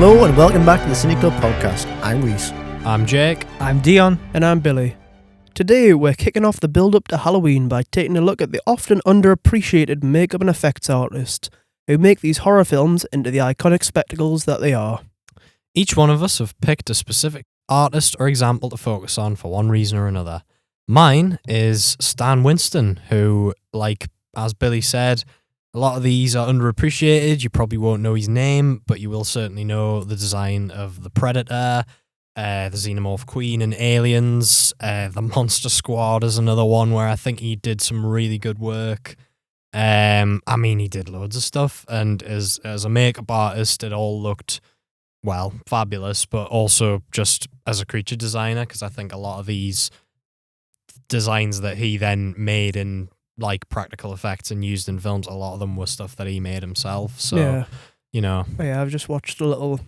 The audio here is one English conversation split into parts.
Hello and welcome back to the Cine Club podcast. I'm Rhys. I'm Jake. I'm Dion. And I'm Billy. Today we're kicking off the build-up to Halloween by taking a look at the often underappreciated makeup and effects artists who make these horror films into the iconic spectacles that they are. Each one of us have picked a specific artist or example to focus on for one reason or another. Mine is Stan Winston, who, like as Billy said, a lot of these are underappreciated. You probably won't know his name, but you will certainly know the design of the Predator, the Xenomorph Queen and Aliens. The Monster Squad is another one where I think he did some really good work. I mean, he did loads of stuff, and as a makeup artist, it all looked, well, fabulous, but also just as a creature designer, because I think a lot of these designs that he then made in like practical effects and used in films, a lot of them were stuff that he made himself. So, Yeah. you know. Yeah, I've just watched a little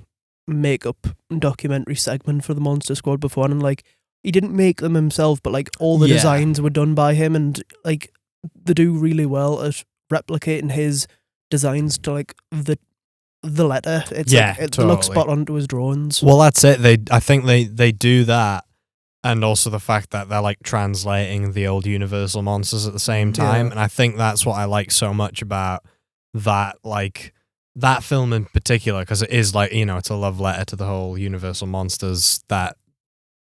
makeup documentary segment for the Monster Squad before, and like he didn't make them himself, but like all the designs were done by him, and like they do really well at replicating his designs to like the letter. It's like, it looks spot on to his drawings. Well, that's it. I think they do that, and also the fact that they're like translating the old Universal monsters at the same time, and I think that's what I like so much about that, like that film in particular, because it is like, you know, it's a love letter to the whole Universal monsters that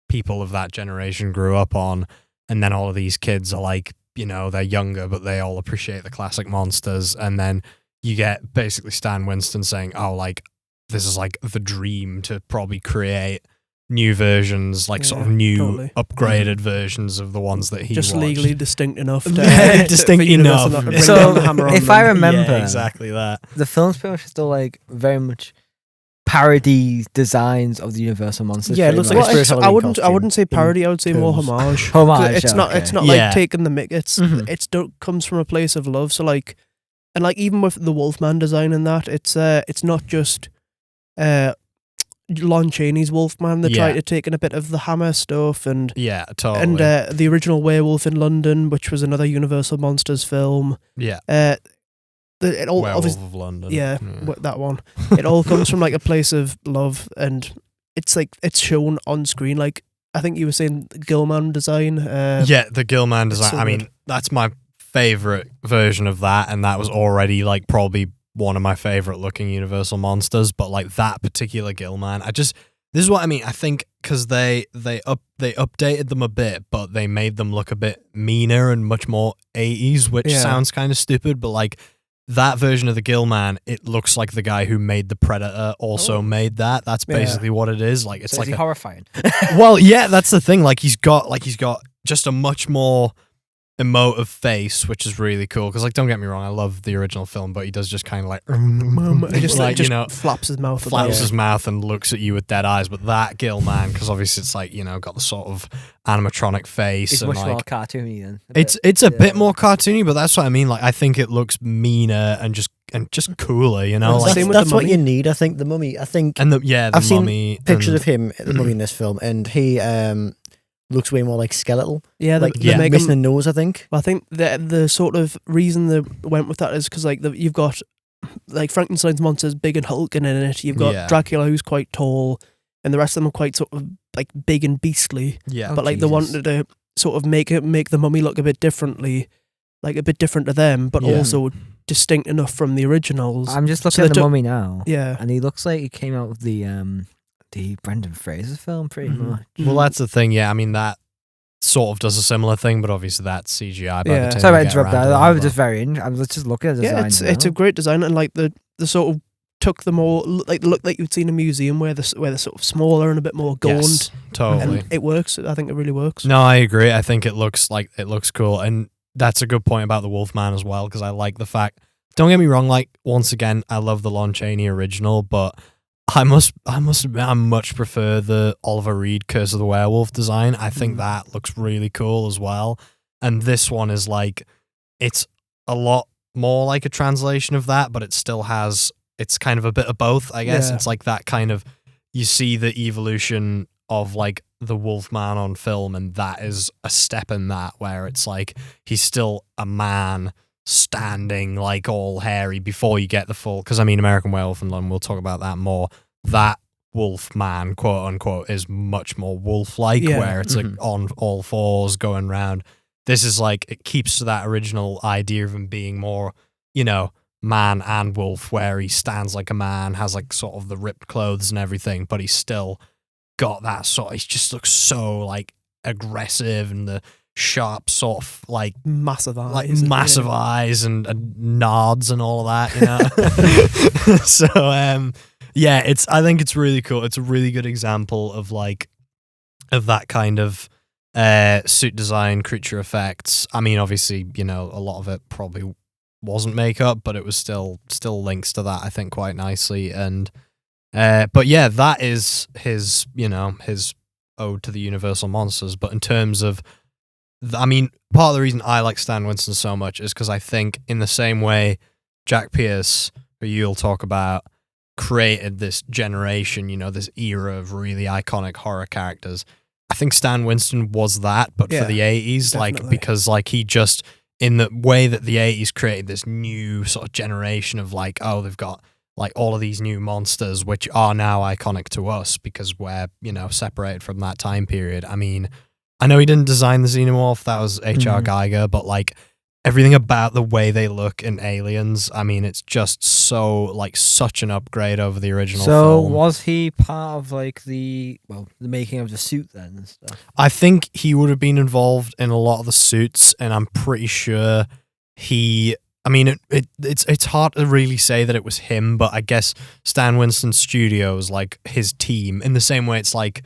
people of that generation grew up on, and then all of these kids are like, you know, they're younger, but they all appreciate the classic monsters, and then you get basically Stan Winston saying, oh, like, this is like the dream to probably create new versions, like sort of new upgraded versions of the ones that he just watched. Legally distinct enough to distinct enough. So if I remember, exactly that, the film's pretty much still like very much parody designs of the Universal monsters. Yeah, it looks like a I wouldn't say parody. I would say more homage. It's not like taking the mick. It's comes from a place of love. So like, and like even with the Wolfman design and that, it's not just Lon Chaney's Wolfman. They try to take in a bit of the Hammer stuff and totally. And the original Werewolf in London, which was another Universal Monsters film. It all Werewolf of London. That one. It all comes from like a place of love, and it's like it's shown on screen. Like I think you were saying the Gilman design. The Gilman design. So I mean, that's my favorite version of that, and that was already like probably one of my favorite looking Universal monsters. But like that particular Gilman, this is what I mean. I think because they updated them a bit, but they made them look a bit meaner and much more 80s, which sounds kind of stupid, but like that version of the Gilman, it looks like the guy who made the Predator also made that. That's basically what it is. Like it's so like is he horrifying. Well, yeah, that's the thing. Like he's got just a much more emotive face, which is really cool. Because like, don't get me wrong, I love the original film, but he does just kind of like he just like you know, flaps his mouth and looks at you with dead eyes. But that Gilman, because obviously it's like, you know, got the sort of animatronic face. It's and much like, more cartoony then. It's a bit more cartoony, but that's what I mean. Like I think it looks meaner and just cooler, you know. Like, that's what you need. I think the Mummy. I've seen pictures of him, the Mummy in this film, and he looks way more like skeletal. Yeah, like missing a nose, I think. I think the sort of reason they went with that is because like you've got like Frankenstein's monster's big and hulking in it. You've got Dracula who's quite tall, and the rest of them are quite sort of like big and beastly. Yeah, but like they wanted to sort of make the Mummy look a bit differently, like a bit different to them, but also distinct enough from the originals. I'm just looking at the Mummy now. Yeah, and he looks like he came out with the Brendan Fraser film, pretty much. Well, that's the thing. Yeah, I mean that sort of does a similar thing, but obviously that's CGI. By the time sorry to interrupt that. I was just very I was just looking at the design. Yeah, it's a great design, and like the sort of took them all like the look that you'd see in a museum where they're sort of smaller and a bit more gaunt. Yes, totally. And it works. I think it really works. No, I agree. I think it looks cool, and that's a good point about the Wolfman as well, because I like the fact. Don't get me wrong. Like once again, I love the Lon Chaney original, but I must admit I much prefer the Oliver Reed Curse of the Werewolf design. I think that looks really cool as well. And this one is like, it's a lot more like a translation of that, but it still has, it's kind of a bit of both, I guess. It's like that kind of, you see the evolution of like the Wolfman on film, and that is a step in that, where it's like, he's still a man standing like all hairy before you get the full, because I mean American Werewolf in London, we'll talk about that more, that wolf man, quote unquote, is much more wolf-like, where it's like on all fours going round. This is like, it keeps to that original idea of him being more, you know, man and wolf, where he stands like a man, has like sort of the ripped clothes and everything, but he's still got that sort of, he just looks so like aggressive, and the sharp sort of like massive eyes, eyes and nods and all of that, you know. So I think it's really cool. It's a really good example of like of that kind of suit design, creature effects. I mean, obviously, you know, a lot of it probably wasn't makeup, but it was still links to that, I think, quite nicely. And but yeah, that is his, you know, his ode to the Universal monsters. But in terms of, I mean, part of the reason I like Stan Winston so much is because I think in the same way Jack Pierce, who you'll talk about, created this generation, you know, this era of really iconic horror characters, I think Stan Winston was that, but for the 80s, definitely. like, because like he just, in the way that the 80s created this new sort of generation of like, oh, they've got like all of these new monsters, which are now iconic to us because we're, you know, separated from that time period. I mean, I know he didn't design the Xenomorph, that was H.R. Geiger, but like everything about the way they look in Aliens, I mean, it's just so, like, such an upgrade over the original film. So was he part of like the making of the suit then and stuff? I think he would have been involved in a lot of the suits, and I'm pretty sure I mean, it's hard to really say that it was him, but I guess Stan Winston Studios, like his team, in the same way it's like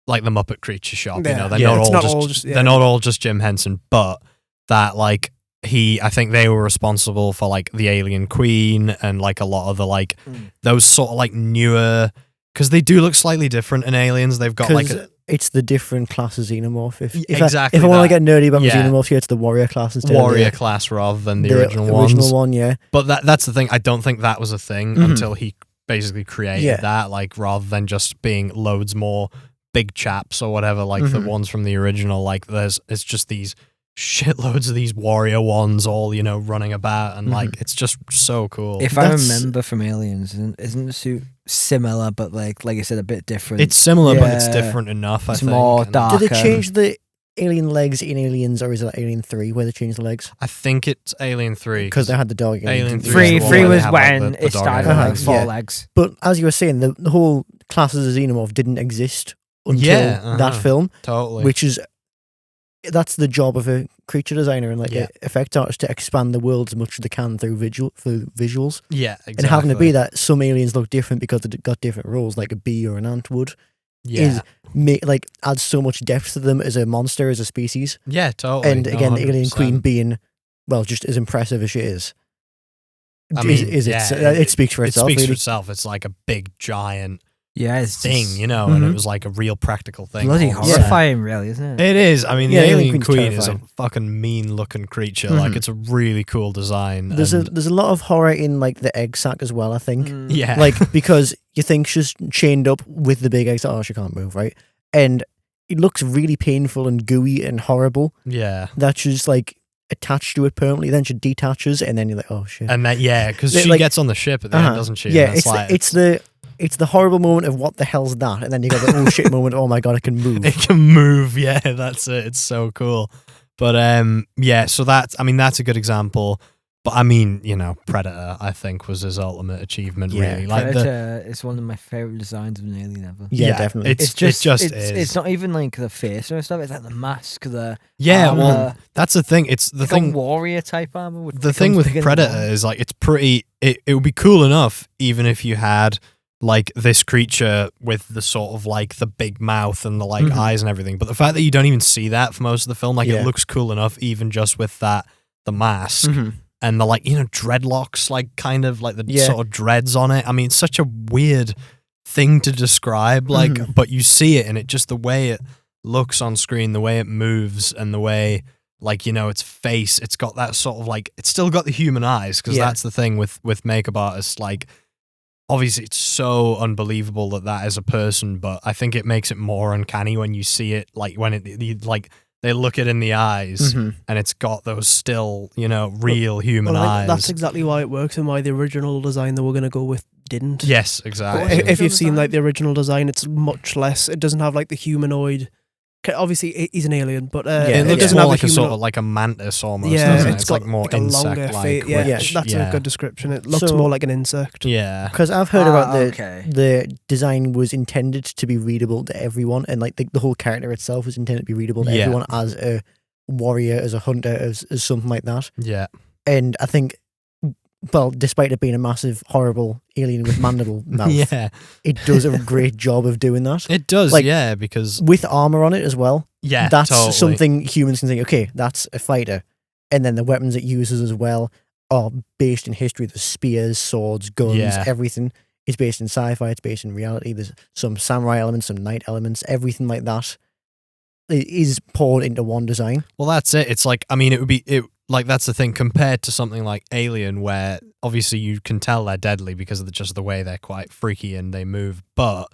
the Muppet Creature Shop, you know, they're not all just Jim Henson, but that like I think they were responsible for like the Alien Queen and like a lot of the like those sort of like newer, because they do look slightly different in Aliens. They've got like it's the different class of Xenomorph. If exactly, if I want to get nerdy about my Xenomorph, it's the Warrior class instead. Warrior class rather than the original one, yeah. But that's the thing. I don't think that was a thing until he basically created that, like rather than just being loads more big chaps or whatever, like the ones from the original. Like it's just these shitloads of these warrior ones all, you know, running about, and like it's just so cool. If I remember from Aliens, isn't the suit similar but like I said, a bit different? It's similar but it's different enough. It's more dark. Did they change the alien legs in Aliens, or is it Alien 3 where they changed the legs? I think it's Alien 3 because they had the dog. Alien 3 was when it started like 4 legs. But as you were saying, the whole classes of Xenomorph didn't exist until that film, totally, which is that's the job of a creature designer and like an effect artist, to expand the world as much as they can through visuals. Yeah, exactly. And having to be that some aliens look different because they've got different roles, like a bee or an ant would. Yeah, adds so much depth to them as a monster, as a species. Yeah, totally. And again, the Alien Queen being, well, just as impressive as she is. I mean, it speaks for itself. It speaks really. for itself. It's like a big giant it's thing, you know, and it was like a real practical thing. Bloody horrifying, really, isn't it? It is. I mean, the Alien Queen is a terrifying. fucking mean-looking creature. Like, it's a really cool design. There's a lot of horror in like the egg sac as well, I think. Yeah, like because you think she's chained up with the big egg sac. Oh, she can't move, right? And it looks really painful and gooey and horrible. Yeah, that she's like attached to it permanently. Then she detaches, and then you're like, oh shit. And that because she gets on the ship at the end, doesn't she? Yeah, it's the horrible moment of what the hell's that, and then you got the oh shit moment. Oh my god, it can move. It can move. Yeah, that's it. It's so cool. But so that's a good example. But I mean, you know, Predator, I think, was his ultimate achievement. Really, like Predator is one of my favorite designs of an alien ever. Yeah, definitely. It's not even like the face or stuff. It's like the mask, the armor. Well, that's the thing. It's the thing. Warrior type armor. The thing with Predator is like it's pretty. It would be cool enough even if you had like this creature with the sort of like the big mouth and the like eyes and everything. But the fact that you don't even see that for most of the film, like it looks cool enough even just with the mask. And the like, you know, dreadlocks, like kind of like the sort of dreads on it. I mean, it's such a weird thing to describe, like, but you see it and it just the way it looks on screen, the way it moves, and the way, like, you know, its face, it's got that sort of like, it's still got the human eyes, because that's the thing with makeup artists. Like, obviously, it's so unbelievable that is a person, but I think it makes it more uncanny when you see it, like when they look it in the eyes, and it's got those still, you know, real human eyes. That's exactly why it works, and why the original design they were going to go with didn't. Yes, exactly. If you've seen like the original design, it's much less. It doesn't have like the humanoid. Obviously, he's an alien, but it looks more like a sort of like a mantis almost. Yeah, doesn't it? it's It's got like more like a longer insect-like. face. That's a good description. It looks more like an insect. Yeah, because I've heard about the design was intended to be readable to everyone, and like the whole character itself was intended to be readable to everyone as a warrior, as a hunter, as something like that. Yeah, and I think, well, despite it being a massive, horrible alien with mandible mouth, it does a great job of doing that. It does, like, because with armor on it as well. Yeah, that's totally. something humans can think, okay, that's a fighter. And then the weapons it uses as well are based in history. There's spears, swords, guns, everything is based in sci-fi. It's based in reality. There's some samurai elements, some knight elements, everything like that is poured into one design. Well, that's it. It's like, I mean, like, that's the thing, compared to something like Alien, where obviously you can tell they're deadly because of just the way they're quite freaky and they move, but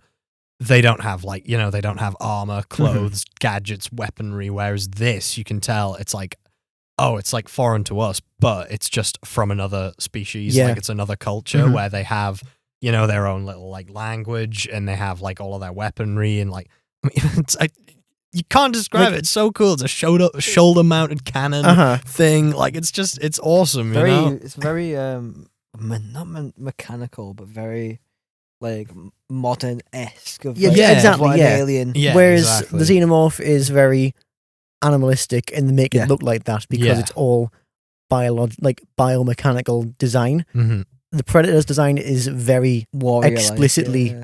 they don't have, like, they don't have armor, clothes, gadgets, weaponry, whereas this, you can tell it's like, oh, it's like foreign to us, but it's just from another species, like it's another culture where they have, their own little, like, language, and they have, like, all of their weaponry, and, like, I mean, it's like, you can't describe it. It's so cool. It's a shoulder-mounted cannon thing. Like, it's awesome. It's very not mechanical, but very like modern-esque. Exactly. An alien. Yeah, whereas the xenomorph is very animalistic, and they make it look like that because it's all biomechanical design. Mm-hmm. The Predator's design is very explicitly.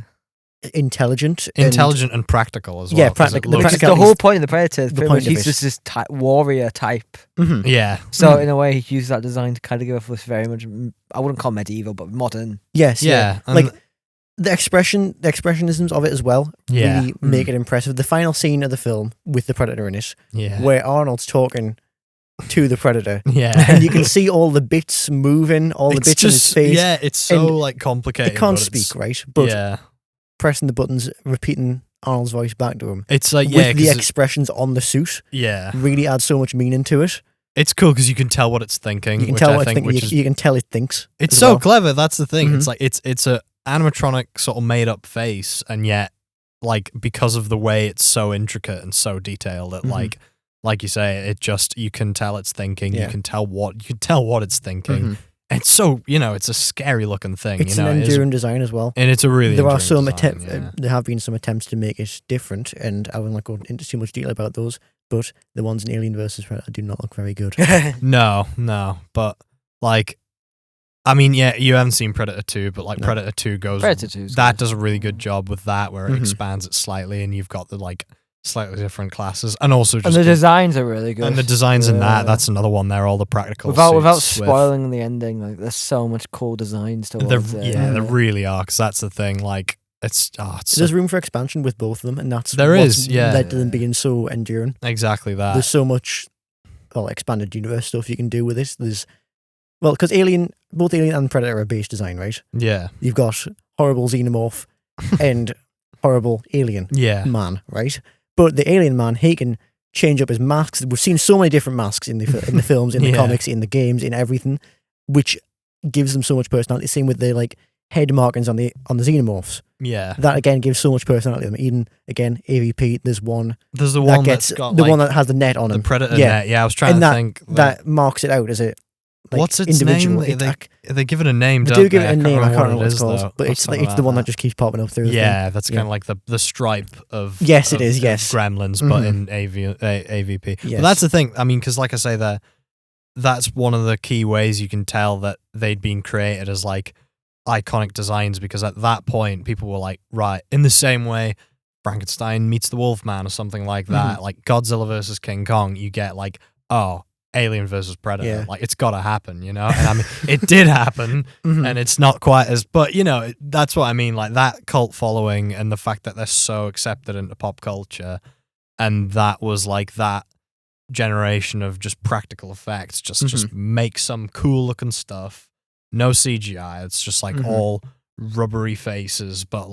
Intelligent and practical as well. Yeah, practical. The whole point of the Predator is pretty much he's just this warrior type. Mm-hmm. Yeah. So in a way, he used that design to kind of give us very much, I wouldn't call medieval, but modern. Yes. Yeah. Like the expressionisms of it as well really make it impressive. The final scene of the film with the Predator in it, where Arnold's talking to the Predator, and you can see all the bits moving, all the bits in his face. Yeah, it's so like complicated. It can't speak, right? But pressing the buttons, repeating Arnold's voice back to him. It's like, with the expressions on the suit. Yeah. Really adds so much meaning to it. It's cool because you can tell what it's thinking. You can tell what it's thinking. You can tell it thinks. It's so clever. That's the thing. Mm-hmm. It's like, it's a animatronic sort of made up face, and yet, like, because of the way it's so intricate and so detailed that like you say, it just, you can tell it's thinking. You can tell what it's thinking. Mm-hmm. It's so, it's a scary looking thing. It's an enduring design as well. And it's a really there have been some attempts to make it different, and I won't go into too much detail about those, but the ones in Alien vs. Predator do not look very good. No. But, like, I mean, you haven't seen Predator 2, but, like, Predator 2 goes... Predator 2 does a really good job with that, where it expands it slightly, and you've got the, like, slightly different classes, and also just the designs are really good. And the designs in that's another one there, all the practical without spoiling the ending. Like, there's so much cool designs towards it. There really are, because that's the thing. Like, there's room for expansion with both of them, and that's led to them being so enduring. Exactly that. There's so much expanded universe stuff you can do with this. Because both Alien and Predator are base design, right? Yeah. You've got horrible xenomorph and horrible alien man, right? But the alien man, he can change up his masks. We've seen so many different masks in the films, in the comics, in the games, in everything, which gives them so much personality. Same with the like head markings on the xenomorphs. Yeah, that again gives so much personality to them. Even again, AVP. There's the one that's got the one that has the net on him. The Predator net. Yeah, I was trying to think that marks it out as a. Like, what's its individual name? They give it a name. They do give it a name. I can't remember what it's called, but it's the one that just keeps popping up through. That's kind of like the stripe of. Yes, it is. Yes, Gremlins, but in AVP. Yes. But that's the thing. I mean, because like I say, that's one of the key ways you can tell that they'd been created as like iconic designs, because at that point people were like, right, in the same way Frankenstein meets the Wolfman or something like that, like Godzilla versus King Kong, you get like, oh, Alien versus Predator, like it's got to happen, And I mean, it did happen, and it's not quite as, but that's what I mean, like that cult following and the fact that they're so accepted into pop culture, and that was like that generation of just practical effects, just make some cool looking stuff, no CGI, it's just like all rubbery faces, but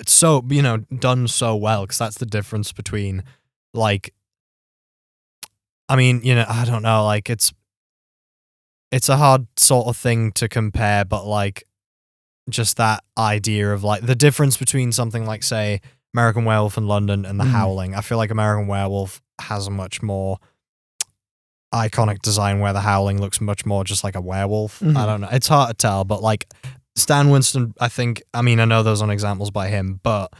so done so well, because that's the difference between like, I mean, I don't know, like it's a hard sort of thing to compare, but like just that idea of like the difference between something like, say, American Werewolf in London and The Howling. I feel like American Werewolf has a much more iconic design where The Howling looks much more just like a werewolf. I don't know. It's hard to tell, but like Stan Winston, I know those aren't examples by him, but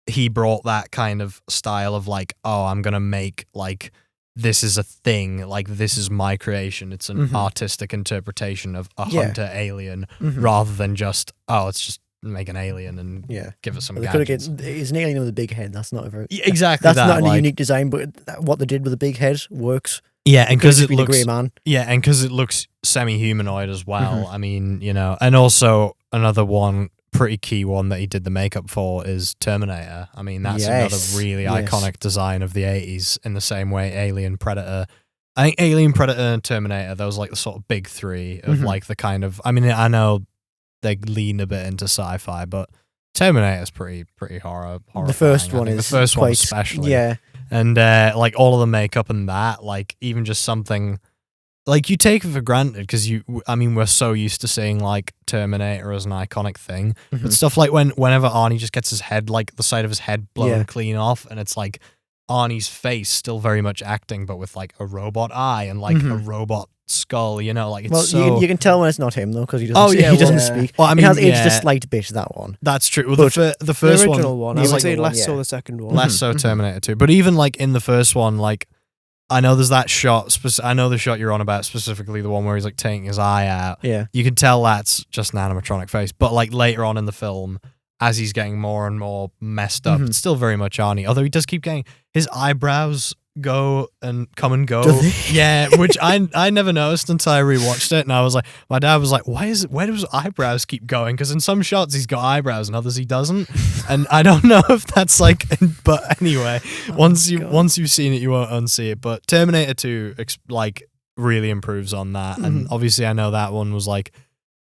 he brought that kind of style of like, oh, I'm going to make like, this is a thing, like this is my creation. It's an artistic interpretation of a hunter alien rather than just, oh, it's just make an alien and give us some gadgets. It's an alien with a big head. That's not a very... exactly That's that, not a like, unique design, but what they did with a big head works. Yeah, and because it looks... a grey man. Yeah, and because it looks semi-humanoid as well. I mean, you know, and also another one, pretty key one that he did the makeup for is Terminator. I mean, that's another really iconic design of the 80s in the same way Alien, Predator... I think Alien, Predator, and Terminator, those like the sort of big three of like the kind of... I mean, I know they lean a bit into sci-fi, but Terminator's pretty horror. The first one is the first one especially. Yeah, and like all of the makeup and that, like even just something like you take it for granted because we're so used to seeing like Terminator as an iconic thing, but stuff like whenever Arnie just gets his head, like the side of his head blown clean off, and it's like Arnie's face still very much acting, but with like a robot eye and like a robot skull, you know, like it's you can tell when it's not him though because he doesn't speak. Well, I mean, it has aged a slight bit, that one. That's true. Well, the first original one, I would say less so the second one. Less so Terminator 2, but even like in the first one, like I know there's that shot. I know the shot you're on about, specifically the one where he's like taking his eye out. Yeah, you can tell that's just an animatronic face, but like later on in the film, as he's getting more and more messed up, it's still very much Arnie. Although he does keep getting his eyebrows come and go. Yeah, which I never noticed until I rewatched it, and I was like, my dad was like, where do his eyebrows keep going? Because in some shots he's got eyebrows and others he doesn't, and I don't know if that's like. But anyway, once you've seen it, you won't unsee it. But Terminator 2 like really improves on that, and obviously I know that one was like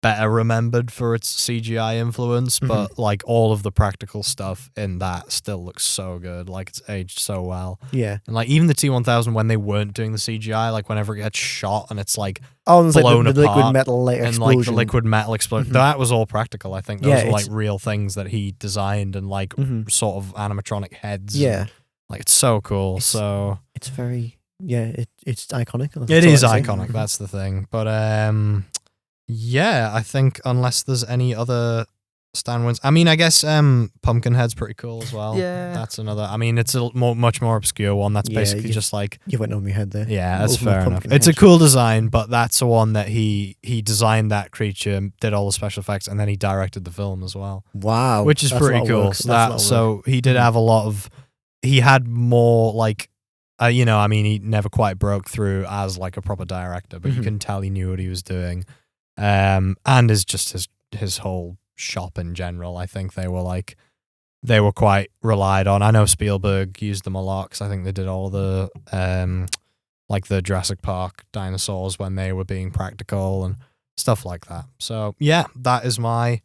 better remembered for its CGI influence, but like all of the practical stuff in that still looks so good. Like it's aged so well. Yeah. And like even the T-1000 when they weren't doing the CGI, like whenever it gets shot and it's like blown like the liquid metal and like the liquid metal explosion, that was all practical. I think those were like real things that he designed and like sort of animatronic heads. Yeah. Like it's so cool. It's very it's iconic. It is iconic. That's the thing. But yeah, I think unless there's any other Stan Winston. I mean, I guess Pumpkinhead's pretty cool as well. Yeah. That's another. I mean, it's a much more obscure one. That's basically just like... You went over my head there. Yeah, that's fair enough. It's a cool design, but that's the one that he designed that creature, did all the special effects, and then he directed the film as well. Wow. Which is pretty cool. So he did have a lot of... He had more like... you know, I mean, he never quite broke through as like a proper director, but you can tell he knew what he was doing. And is just his whole shop in general. I think they were quite relied on. I know Spielberg used them a lot because I think they did all the like the Jurassic Park dinosaurs when they were being practical and stuff like that. So yeah, that is my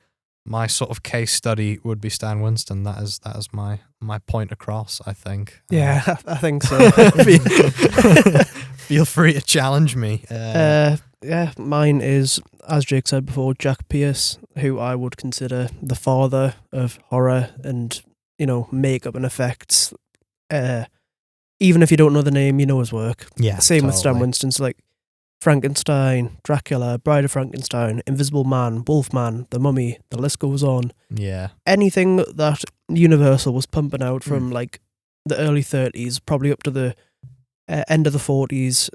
sort of case study would be Stan Winston. That is my point across, I think. Yeah, I think so. Feel free to challenge me. Yeah, mine is, as Jake said before, Jack Pierce, who I would consider the father of horror and, you know, makeup and effects. Even if you don't know the name, you know his work. Yeah, Same with Stan Winston's, like Frankenstein, Dracula, Bride of Frankenstein, Invisible Man, Wolfman, The Mummy, the list goes on. Yeah. Anything that Universal was pumping out from like the early 30s, probably up to the end of the 40s,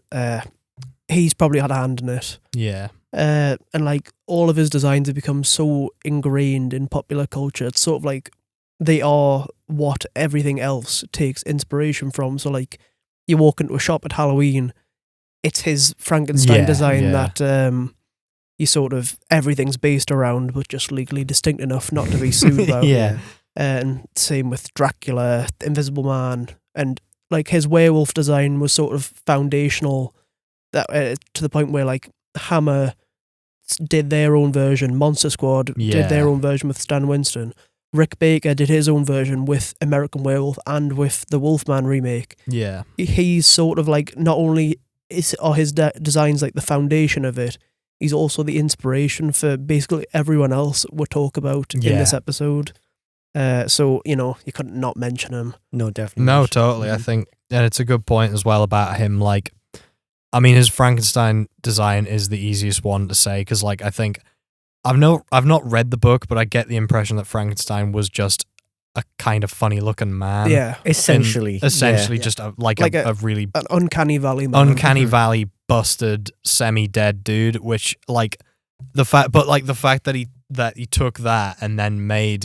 he's probably had a hand in it. Yeah. And like all of his designs have become so ingrained in popular culture. It's sort of like they are what everything else takes inspiration from. So like you walk into a shop at Halloween, it's his Frankenstein design that you sort of everything's based around, but just legally distinct enough not to be sued about. Yeah. And same with Dracula, Invisible Man, and like his werewolf design was sort of foundational. That to the point where like Hammer did their own version, Monster Squad did their own version with Stan Winston, Rick Baker did his own version with American Werewolf and with the Wolfman remake. Yeah, he's sort of like not only are his designs like the foundation of it, he's also the inspiration for basically everyone else we talk about in this episode. So, you know, you couldn't not mention him. No, definitely. No, totally. I think, and it's a good point as well about him. Like, I mean, his Frankenstein design is the easiest one to say because, like, I think I've not read the book, but I get the impression that Frankenstein was just a kind of funny looking man. Yeah, essentially, just a really an uncanny valley man. Uncanny valley busted semi-dead dude. Which like the fact that he took that and then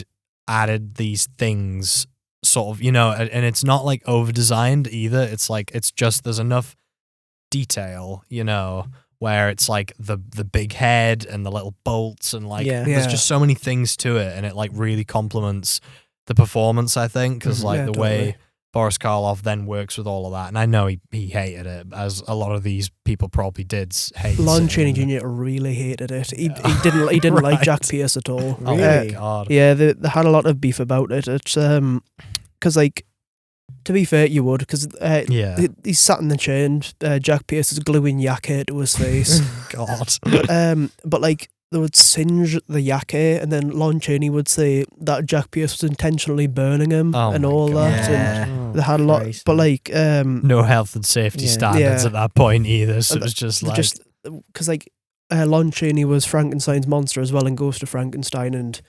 added these things, sort of, you know, and it's not like over designed either. It's like it's just there's enough detail, you know, where it's like the big head and the little bolts and like there's just so many things to it, and it like really complements the performance, I think, because like the way Boris Karloff then works with all of that, and I know he hated it, as a lot of these people probably did hate. Lon Chaney Jr. really hated it. He didn't Right. like Jack Pierce at all. Oh my god! Yeah, they had a lot of beef about it. It's because like, to be fair, you would, because he sat in the chair and Jack Pierce is gluing yak hair to his face. God. But like, they would singe the yak hair, and then Lon Chaney would say that Jack Pierce was intentionally burning him and all that. And they had a lot, but like no health and safety standards at that point either. So it was just like because like Lon Chaney was Frankenstein's monster as well in Ghost of Frankenstein, and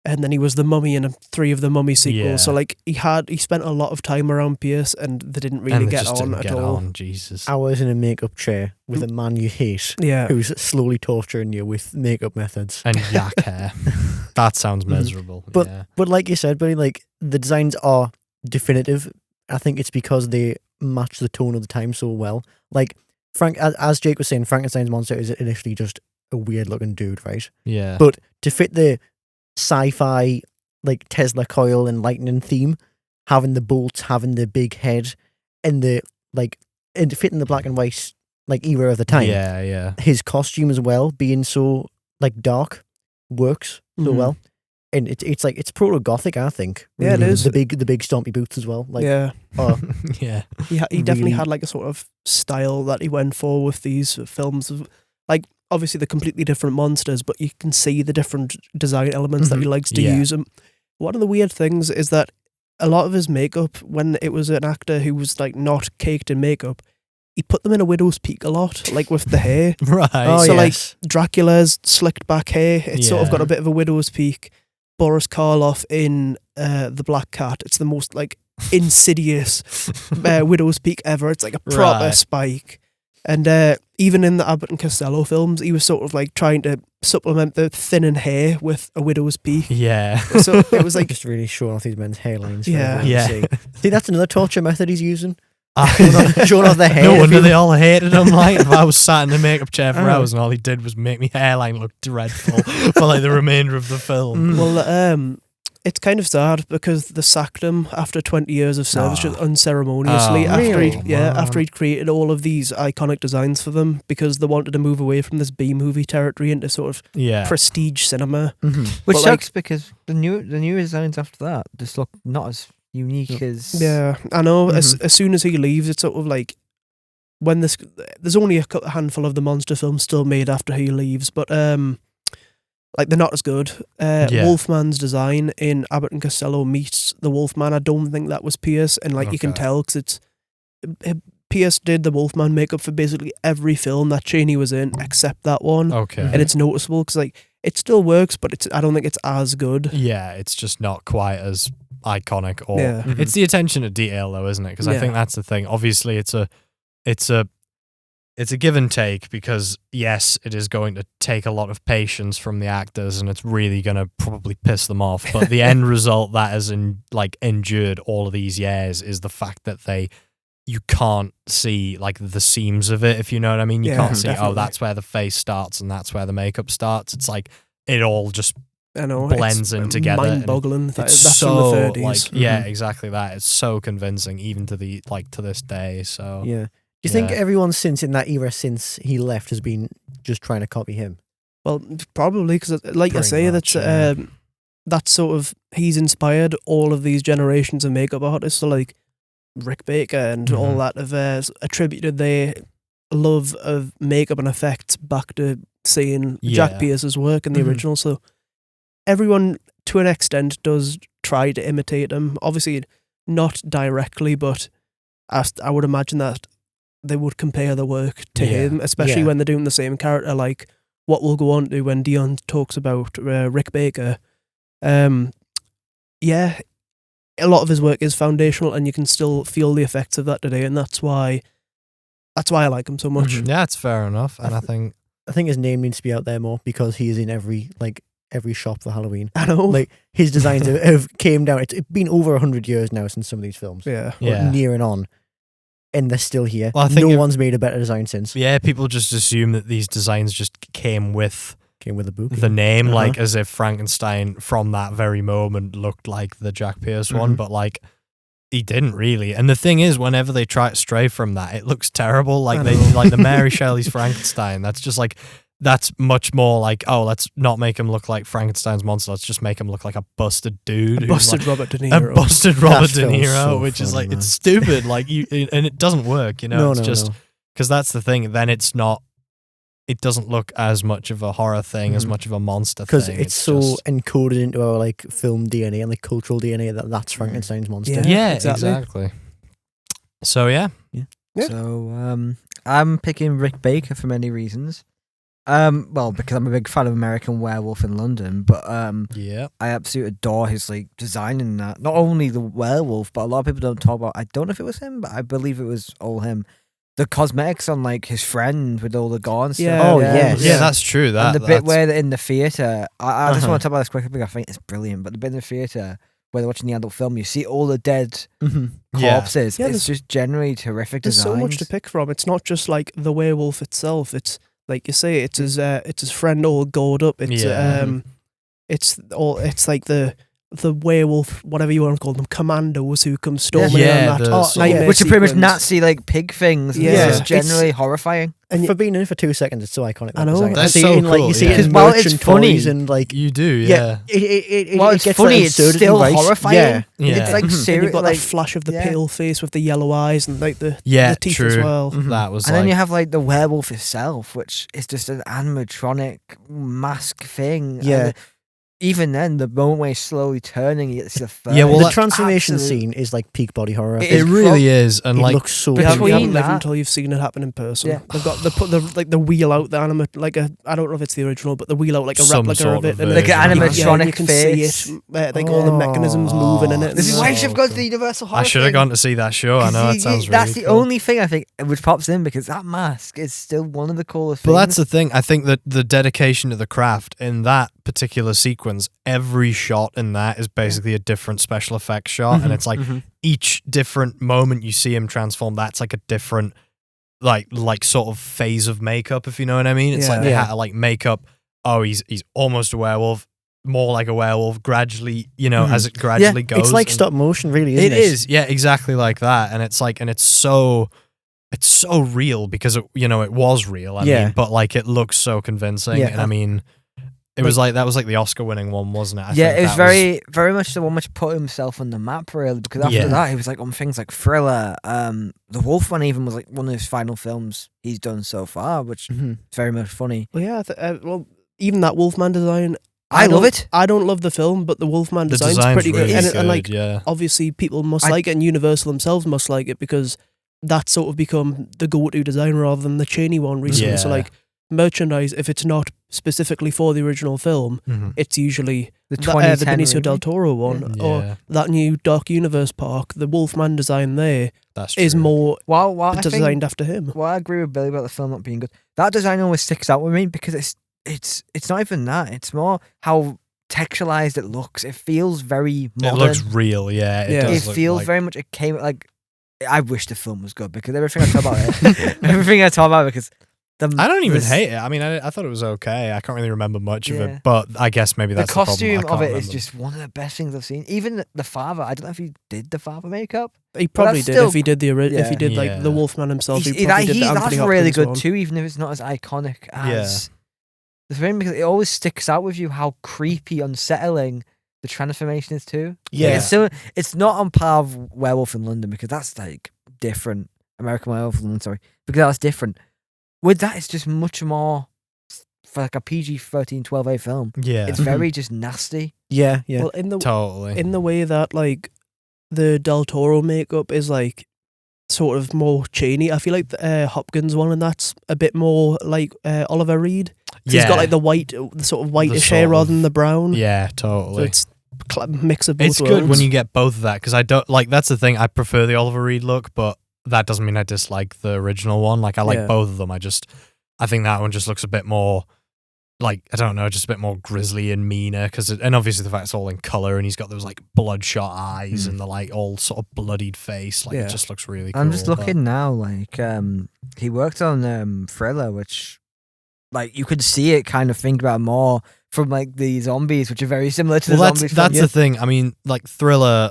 then he was the Mummy in 3 of the Mummy sequels. Yeah. So like he spent a lot of time around Pierce, and they didn't really get on at all. Jesus. Hours in a makeup chair with a man you hate, who's slowly torturing you with makeup methods and yak hair. That sounds miserable. But like you said, Billy, like the designs are definitive. I think it's because they match the tone of the time so well. Like as Jake was saying, Frankenstein's monster is initially just a weird looking dude, right? Yeah. But to fit the sci-fi like Tesla coil and lightning theme, having the bolts, having the big head, and the like, and fitting the black and white like era of the time. Yeah. His costume as well, being so like dark, works so well, and it's like it's proto gothic. I think. Yeah, it is. The big stompy boots as well. Like, He definitely had like a sort of style that he went for with these films. Like, obviously they're completely different monsters, but you can see the different design elements that he likes to use. And one of the weird things is that a lot of his makeup, when it was an actor who was like not caked in makeup, he put them in a widow's peak a lot, like with the hair. Right. Oh, like Dracula's slicked back hair, it's sort of got a bit of a widow's peak. Boris Karloff in The Black Cat, it's the most like insidious widow's peak ever. It's like a proper spike. And even in the Abbott and Costello films, he was sort of like trying to supplement the thinning hair with a widow's peak. Yeah. So it was like just really showing off these men's hairlines. Yeah. See, that's another torture method he's using. Showing off the hair. No wonder they all hated him. Like, if I was sat in the makeup chair for hours and all he did was make me hairline look dreadful for like the remainder of the film. Well, it's kind of sad because they sacked him after 20 years of service, just unceremoniously, after he'd created all of these iconic designs for them, because they wanted to move away from this B-movie territory into sort of prestige cinema. Which sucks because the new designs after that just look not as unique as... Yeah, I know. As soon as he leaves, it's sort of like when there's only a handful of the monster films still made after he leaves, but like they're not as good. Wolfman's design in Abbott and Costello meets the Wolfman. I don't think that was Pierce, and like you can tell because Pierce did the Wolfman makeup for basically every film that Chaney was in except that one. Okay, and it's noticeable because like it still works, but I don't think it's as good. Yeah, it's just not quite as iconic. Or it's the attention to detail though, isn't it? Because I think that's the thing. Obviously, it's a give and take, because yes, it is going to take a lot of patience from the actors, and it's really going to probably piss them off. But the end result that has endured all of these years is the fact that you can't see like the seams of it, if you know what I mean. You can't see, definitely. that's where the face starts and that's where the makeup starts. It's like it all just blends in together. Mind-boggling. That's so, from the 30s. Yeah, exactly that. It's so convincing, even to this day. So yeah. Do you think everyone since in that era since he left has been just trying to copy him? Well, probably, because like I say, that's sort of, he's inspired all of these generations of makeup artists. So like Rick Baker and all that have attributed their love of makeup and effects back to seeing Jack Pierce's work in the original. So everyone, to an extent, does try to imitate him. Obviously, not directly, but I would imagine that they would compare the work to him, especially when they're doing the same character, like what we'll go on to when Dion talks about Rick Baker. A lot of his work is foundational, and you can still feel the effects of that today, and that's why I like him so much. Yeah, it's fair enough, and I think his name needs to be out there more because he is in every shop for Halloween. I know, like his designs have came down. It's been over 100 years now since some of these films. Yeah, near and on, and they're still here. Well, I think no one's made a better design since. Yeah, people just assume that these designs just came with the book, the name, like as if Frankenstein from that very moment looked like the Jack Pierce one, but like he didn't really. And the thing is, whenever they try to stray from that, it looks terrible. Like the Mary Shelley's Frankenstein. That's just like, that's much more like, oh, let's not make him look like Frankenstein's monster. Let's just make him look like a busted dude, Robert De Niro, a busted Robert De Niro, so which is funny, like man. It's stupid. Like and it doesn't work. It's just because that's the thing. Then it's not. It doesn't look as much of a horror thing, as much of a monster thing. Because it's so encoded into our like film DNA and like cultural DNA that's Frankenstein's monster. Yeah, exactly. So yeah. So I'm picking Rick Baker for many reasons. Well, because I'm a big fan of American Werewolf in London, but I absolutely adore his like design in that. Not only the werewolf, but a lot of people don't talk about. I don't know if it was him, but I believe it was all him. The cosmetics on like his friend with all the gore and stuff. Yeah, that's true. And the bit where they're in the theater, I just want to talk about this quickly because I think it's brilliant. But the bit in the theater where they're watching the adult film, you see all the dead corpses. Yeah, it's just generally terrific There's designs. so much to pick from. It's not just like the werewolf itself. It's like you say, it's his friend all gored up. It's like the werewolf, whatever you want to call them, commandos who come storming in that which are pretty much Nazi like pig things. Yeah, it's generally horrifying. And for being in it for 2 seconds, it's so iconic. I know. That's so cool. Like, you see it in merchant toys and like you do. Yeah. It's gets funny. It's still horrifying. Yeah. It's like serious. You've got that flash of the pale face with the yellow eyes and like the teeth true. as well. That was. And then you have like the werewolf itself, which is just an animatronic mask thing. Yeah. And even then, the moment where he's slowly turning, it's the first. Yeah, well, the transformation scene is like peak body horror. It really is, and it like looks so. You haven't lived until you've seen it happen in person. Yeah. They put the wheel out, the I don't know if it's the original, but the wheel out like a replica of it, and like an animatronic you can face. see it, like all the mechanisms moving in it. This is why you should have gone to the Universal Horror. I should have gone to see that show. I know that sounds really That's the cool. only thing I think which pops in because that mask is still one of the coolest But things. that's the thing. I think that the dedication to the craft in that particular sequence, every shot in that is basically a different special effects shot, and it's like each different moment you see him transform, that's like a different like sort of phase of makeup, if you know what I mean. It's like they had to like makeup. Oh, he's almost a werewolf, more like a werewolf. Gradually, as it gradually goes, it's like stop motion, really. Isn't it? It is, yeah, exactly like that. And it's like, and it's so real because it was real. I mean, but like it looks so convincing. Yeah. And I mean, it was like that was like the Oscar-winning one, wasn't it? I yeah, think it was very much the one which put himself on the map, really. Because after that, he was like on things like Thriller. The Wolfman even was like one of his final films he's done so far, which is very much funny. Well, yeah, even that Wolfman design. I love it. I don't love the film, but the Wolfman design's pretty good. And like, obviously, people must like it, and Universal themselves must like it because that's sort of become the go-to design rather than the Cheney one recently. Yeah. So like merchandise, if it's not specifically for the original film, it's usually the Benicio del Toro one or that new Dark Universe park. The Wolfman design there is more designed after him. Well, I agree with Billy about the film not being good. That design always sticks out with me because it's not even that. It's more how textualized it looks. It feels very modern. It looks real, yeah. It feels very much. It came like. I wish the film was good because everything I talk about because. I don't even hate it. I mean, I thought it was okay. I can't really remember much of it, but I guess maybe that's the costume the problem. of it is just one of the best things I've seen. Even the father, I don't know if he did the father makeup. He probably did if he did if he did like the Wolfman himself. He probably did the Anthony that's really good one. too, even if it's not as iconic as the thing, because it always sticks out with you how creepy, unsettling the transformation is too. Yeah, it's not on par with Werewolf in London because that's like different. American Werewolf in London, sorry, because that's different. With that, it's just much more for like a PG-13, 12A film. Yeah. It's very just nasty. Yeah. Well, Totally. in the way that like the Del Toro makeup is like sort of more chainy. I feel like the Hopkins one, and that's a bit more like Oliver Reed. He's got like the sort of whitish hair rather than the brown. Yeah, totally. So it's mix of both It's worlds. good when you get both of that, because I don't like. That's the thing. I prefer the Oliver Reed look, but that doesn't mean I dislike the original one. Like I like both of them. I think that one just looks a bit more like, I don't know, just a bit more grisly and meaner. And obviously the fact it's all in color, and he's got those like bloodshot eyes and the like all sort of bloodied face. Like it just looks really cool. I'm just looking now. Like he worked on Thriller, which like you could see it kind of think about more from like the zombies, which are very similar to the zombies. That's the thing. I mean, like Thriller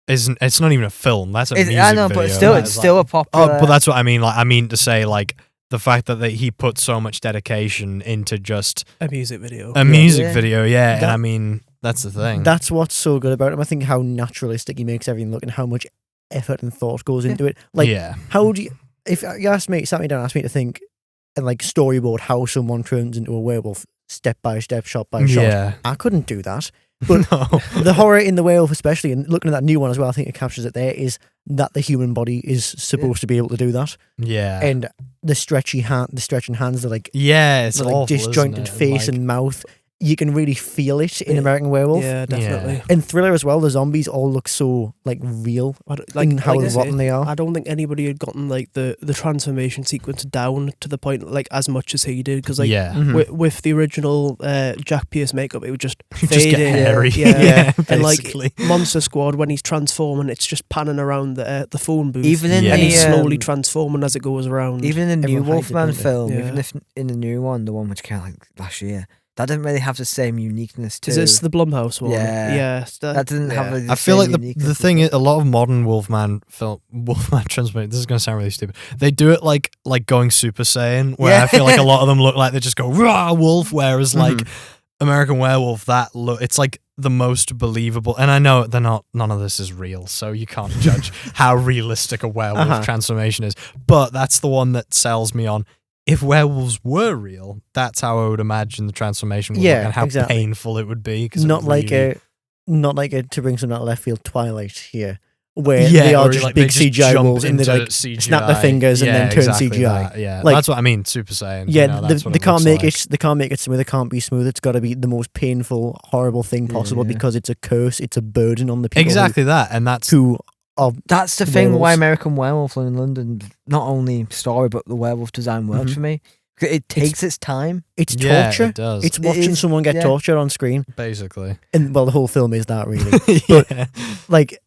isn't. It's not even a film. That's a music video. I know, but it's still a popular. Oh, but that's what I mean. Like, I mean to say, like the fact that he put so much dedication into just a music video. And I mean, that's the thing. That's what's so good about him. I think how naturalistic he makes everything look, and how much effort and thought goes into it. Like, how do you? If you sat me down, asked me to think and like storyboard how someone turns into a werewolf step by step, shot by shot, I couldn't do that. But the horror in the werewolf, especially, and looking at that new one as well, I think it captures it there, is that the human body is supposed to be able to do that. Yeah. And the stretching hands, the like, it's the, like awful, disjointed face and mouth. You can really feel it in American Werewolf. Yeah, definitely. Yeah. In Thriller as well, the zombies all look so like real, like in how rotten they are. I don't think anybody had gotten like the transformation sequence down to the point like as much as he did, because like with the original Jack Pierce makeup, it would just fade get in. hairy. Yeah, and basically. like Monster Squad, when he's transforming, it's just panning around the phone booth. Even in and he's slowly transforming as it goes around. Even in the new Wolfman film, Yeah. even if in the new one, the one which came out like last year, that didn't really have the same uniqueness to. Is this the Blumhouse one? Yeah. Yes. That didn't have the I feel same like the thing is, a lot of modern Wolfman transformation, this is going to sound really stupid, they do it like going Super Saiyan, where I feel like a lot of them look like they just go, rah, wolf, whereas like American Werewolf, it's like the most believable. And I know none of this is real, so you can't judge how realistic a werewolf transformation is, but that's the one that sells me on. If werewolves were real, that's how I would imagine the transformation would look, and how painful it would be. Not like to bring some out of left field Twilight here, where they are just big CGI wolves and they like snap their fingers and then turn CGI. Like, that's what I mean. Super Saiyan. Yeah, they can't make it. They can't make it smooth. It can't be smooth. It's got to be the most painful, horrible thing possible because it's a curse. It's a burden on the people. Exactly that, and that's that's the thing why American Werewolf in London, not only story but the werewolf design works for me. It takes its time. It's torture. It does. It's watching someone get tortured on screen, basically. And well, the whole film is that really. But like,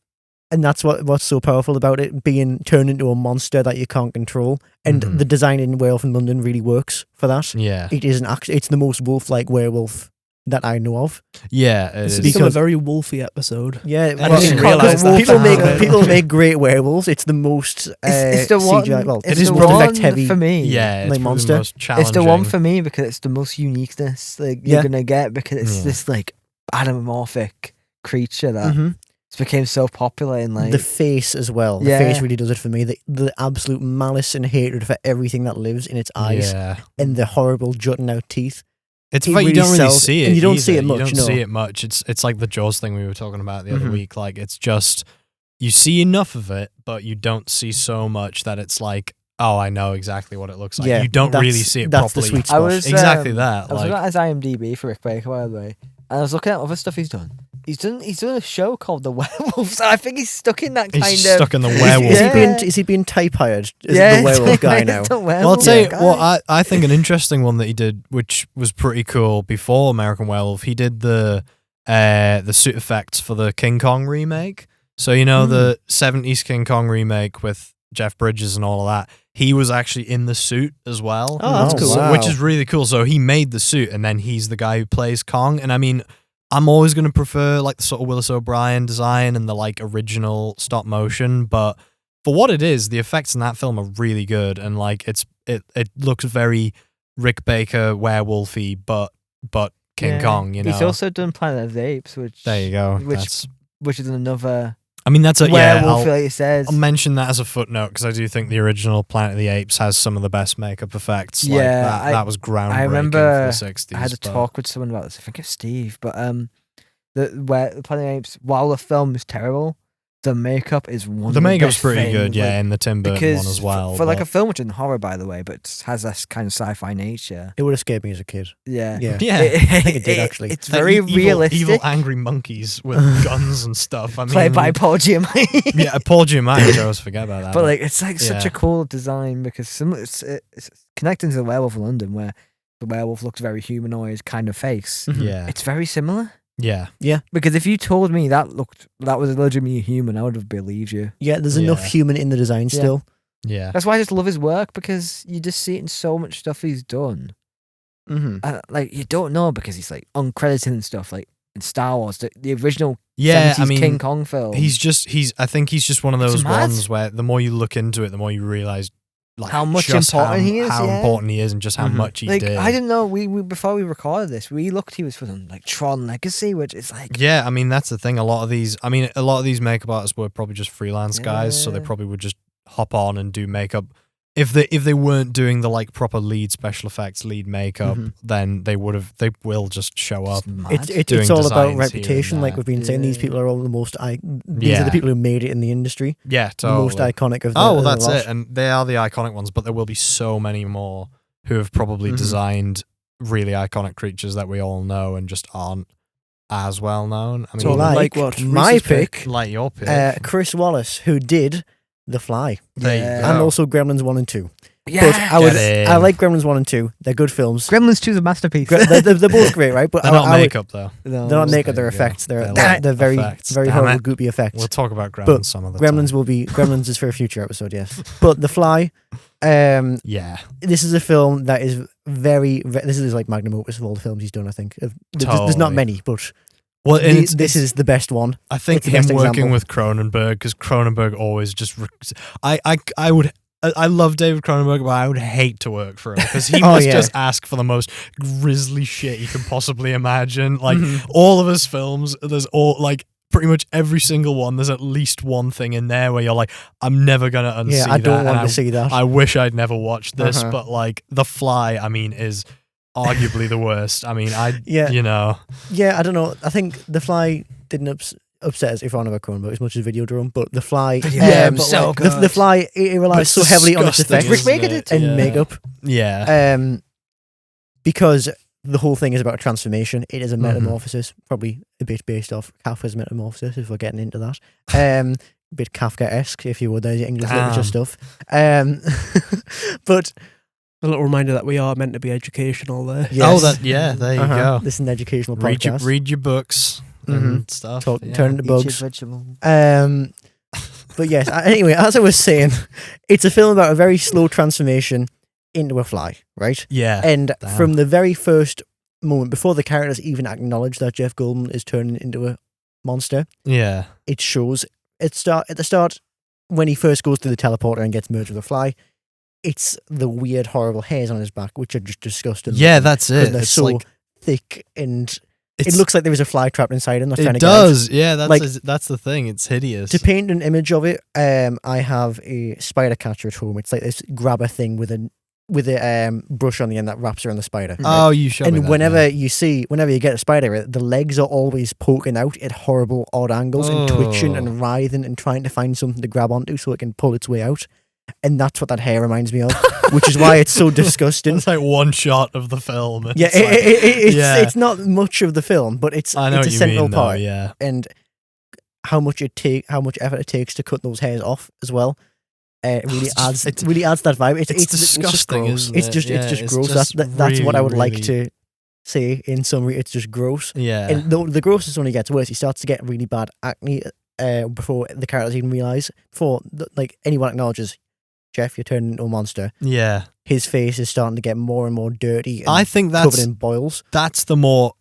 and that's what's so powerful about it, being turned into a monster that you can't control. And the design in Werewolf in London really works for that. Yeah, it isn't actually. It's the most wolf-like werewolf that I know of. Yeah, it's become a very wolfy episode. Yeah, I didn't realize that. People make great werewolves. It's the most it's the one, CGI. Well, it is effect heavy for me. Yeah, it's like monster. The most challenging. It's the one for me because it's the most uniqueness you're gonna get, because it's this like anamorphic creature that it's became so popular in like the face as well. The face really does it for me. The absolute malice and hatred for everything that lives in its eyes, and the horrible jutting out teeth. It's like you don't really see it. And you don't see it much. You don't see it much. It's like the Jaws thing we were talking about the other week. Like, it's just, you see enough of it, but you don't see so much that it's like, oh, I know exactly what it looks like. You don't really see it that's properly. The sweet spot. Exactly that. I was looking at his IMDb for Rick Baker, by the way, and I was looking at other stuff he's done. He's done a show called The Werewolves. I think he's stuck in that kind of... He's stuck in the werewolf. Is he being type hired as the werewolf guy now? Well, I'll tell you what, I think an interesting one that he did, which was pretty cool before American Werewolf, he did the suit effects for the King Kong remake. So, you know, the 70s King Kong remake with Jeff Bridges and all of that, he was actually in the suit as well. Oh, that's cool. Which is really cool. So he made the suit, and then he's the guy who plays Kong. And I mean, I'm always going to prefer like the sort of Willis O'Brien design and the like original stop motion, but for what it is, the effects in that film are really good, and like it looks very Rick Baker werewolfy, but King Kong. You know, he's also done Planet of the Apes, which there you go, which is another. I mean, that's a werewolf, like it says. I'll mention that as a footnote because I do think the original Planet of the Apes has some of the best makeup effects. Yeah, like that was groundbreaking I remember for the 60s. I had a talk with someone about this. I think it's Steve, but the Planet of the Apes, while the film is terrible, the makeup is one. The of makeup's best pretty things, good, yeah, in the Tim Burton one as well. For like a film which isn't horror, by the way, but has this kind of sci-fi nature. It would have scared me as a kid. Yeah, Yeah. yeah. I think it did, actually. It's very realistic. Evil angry monkeys with guns and stuff. I mean, Played by Paul Giamatti. yeah, Paul Giamatti. I always forget about that. But like, it's like such yeah. a cool design because it's connecting to the Werewolf of London, where the werewolf looks very humanoid kind of face. yeah, It's very similar. yeah. Because if you told me that was legitimately a human, I would have believed you. Yeah, there's enough human in the design still. Yeah. That's why I just love his work, because you just see it in so much stuff he's done. Like, you don't know because he's like uncredited and stuff, like in Star Wars, the original 70s King Kong film. I think he's just one of those mad. ones where the more you look into it, the more you realize like how much just important he is. how yeah. important he is, and just how much he like, did. I didn't know. We before we recorded this, we looked. He was for them like Tron Legacy, which is like Yeah, I mean that's the thing. A lot of these makeup artists were probably just freelance guys, so they probably would just hop on and do makeup. If they weren't doing the like proper lead special effects, lead makeup, then they will just show up. It's all about reputation, like we've been saying. These people are all the most. These are the people who made it in the industry. Yeah, totally. The most iconic of. That's it, and they are the iconic ones. But there will be so many more who have probably designed really iconic creatures that we all know and just aren't as well known. I mean, so like what? My pick, like your pick, Chris Wallace, who did The Fly, and also Gremlins 1 and 2. Yeah, but I like Gremlins 1 and 2. They're good films. Gremlins 2 is a masterpiece. They're both great, right? But they're not makeup though. No, they're not makeup. They're effects. They're very effects. very horrible, goopy effects. We'll talk about Gremlins but some of the Gremlins time. will be Gremlins is for a future episode, yes. But The Fly, this is a film that is this is like magnum opus of all the films he's done. I think there's not many, but. Well, this is the best one. I think him working with Cronenberg, because Cronenberg always just. I love David Cronenberg, but I would hate to work for him because he must just ask for the most grisly shit you can possibly imagine. Like all of his films, there's pretty much every single one. There's at least one thing in there where you're like, I'm never gonna unsee that. Yeah, I don't want to see that. I wish I'd never watched this, but like The Fly, I mean, is arguably the worst. I mean, you know. Yeah, I don't know. I think The Fly didn't upset us if I never Cronenberg as much as Videodrome, but The Fly, so good. The Fly, it relies so heavily on its effects and makeup. Yeah. Because the whole thing is about transformation. It is a metamorphosis, probably a bit based off Kafka's Metamorphosis, if we're getting into that. A bit Kafka-esque, if you would. There's English literature stuff. But a little reminder that we are meant to be educational there. Yes. There you go. This is an educational podcast. Read your books and stuff. Turn into bugs. But yes, anyway, as I was saying, it's a film about a very slow transformation into a fly, right? Yeah. And from the very first moment, before the characters even acknowledge that Jeff Goldblum is turning into a monster, it shows at the start when he first goes to the teleporter and gets merged with a fly. It's the weird, horrible hairs on his back, which are just disgusting. Yeah, that's it. They're so thick, and it looks like there is a fly trapped inside him. It does. Yeah, that's the thing. It's hideous. To paint an image of it, I have a spider catcher at home. It's like this grabber thing with a brush on the end that wraps around the spider. Oh, you showed me that. And whenever you get a spider, the legs are always poking out at horrible, odd angles and twitching and writhing and trying to find something to grab onto so it can pull its way out. And that's what that hair reminds me of, which is why it's so disgusting. It's like one shot of the film. It's not much of the film, but it's a central part. Yeah, and how much effort it takes to cut those hairs off as well. Really adds that vibe. It's disgusting. It's just gross. That's what I would like to say in summary. It's just gross. Yeah, and the grossness only gets worse. He starts to get really bad acne before the characters even realize. Before anyone acknowledges, Jeff, you're turning into a monster. Yeah. His face is starting to get more and more dirty and I think that's covered in boils. That's the more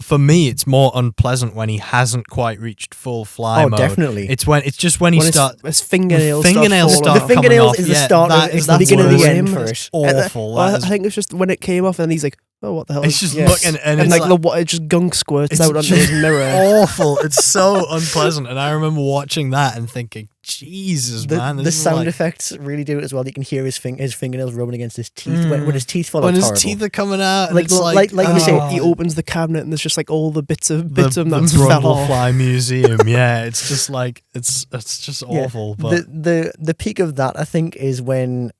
for me it's more unpleasant when he hasn't quite reached full fly mode. Definitely. It's when he starts his fingernails start the fingernails is the start of the beginning of the end for it. Awful. I think it's just when it came off and he's like, oh, what the hell? It's just Yes. looking, and it's like the it just gunk squirts it's out onto his mirror. awful. It's so unpleasant. And I remember watching that and thinking, Jesus, man. The This is sound like, effects really do it as well. You can hear his fingernails rubbing against his teeth when his teeth fall out. when his horrible. teeth are coming out. And Like- it's like you say, He opens the cabinet and there's just like all the bits of the them that fell off. Brundlefly Museum. Yeah, it's just like it's just Yeah. awful. But the peak of that, I think, is when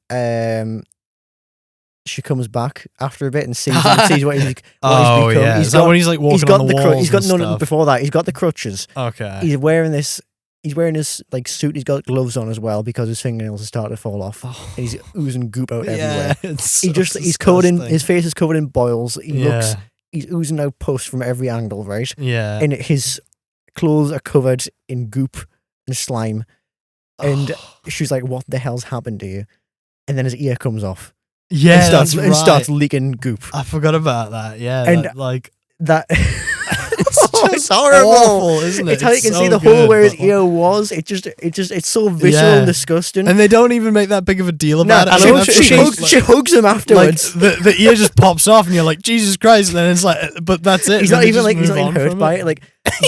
she comes back after a bit and sees what he's oh become. yeah, He's is that got- when he's like walking he's got on the the walls? he's got and none stuff? before that. He's got the crutches. Okay. He's wearing this. He's wearing his like suit. He's got gloves on as well because his fingernails are starting to fall off. Oh. And he's oozing goop out Yeah, everywhere. it's He's covered in disgusting. his face is covered in boils. Yeah. He's oozing out pus from every angle, right? Yeah. And his clothes are covered in goop and slime. And she's like, "What the hell's happened to you?" And then his ear comes off. yeah, and that's starts right. leaking goop. I forgot about that. Yeah, And- that, like That it's just horrible. awful, isn't it? It's how you can so see the good, hole where his but, like- ear was. It's so visual Yeah. and disgusting. And they don't even make that big of a deal No, about it. I she, think that's she, the hugs, thing, she hugs him like afterwards. the ear just pops off, and you're like, Jesus Christ! And then it's like, but that's it. He's and not then even they just he's move not even on hurt from by it. Like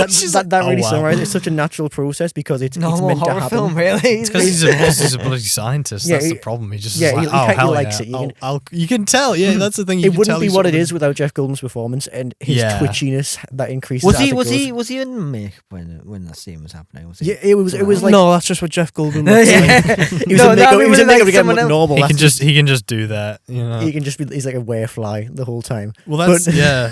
just that like, really oh, wow. summarizes. It's such a natural process because it's Normal meant to horror happen. film, really. It's because he's a bloody scientist. Yeah, That's the he- problem. He just yeah, is like, he oh kinda hell likes yeah. it. You can tell. Yeah, that's the thing. You It can wouldn't tell be he's what sort it of- is without Jeff Goldblum's performance and his Yeah. twitchiness that increases. Was as he it was goes. he was he in makeup when that scene was happening? Was he? Yeah, it was like no, that's just what Jeff Goldblum looks like. he was in makeup. He was in makeup to get him someone look else. normal. He That's can just do that. You know. he can just be. He's like a werefly the whole time. Well, that's but- yeah.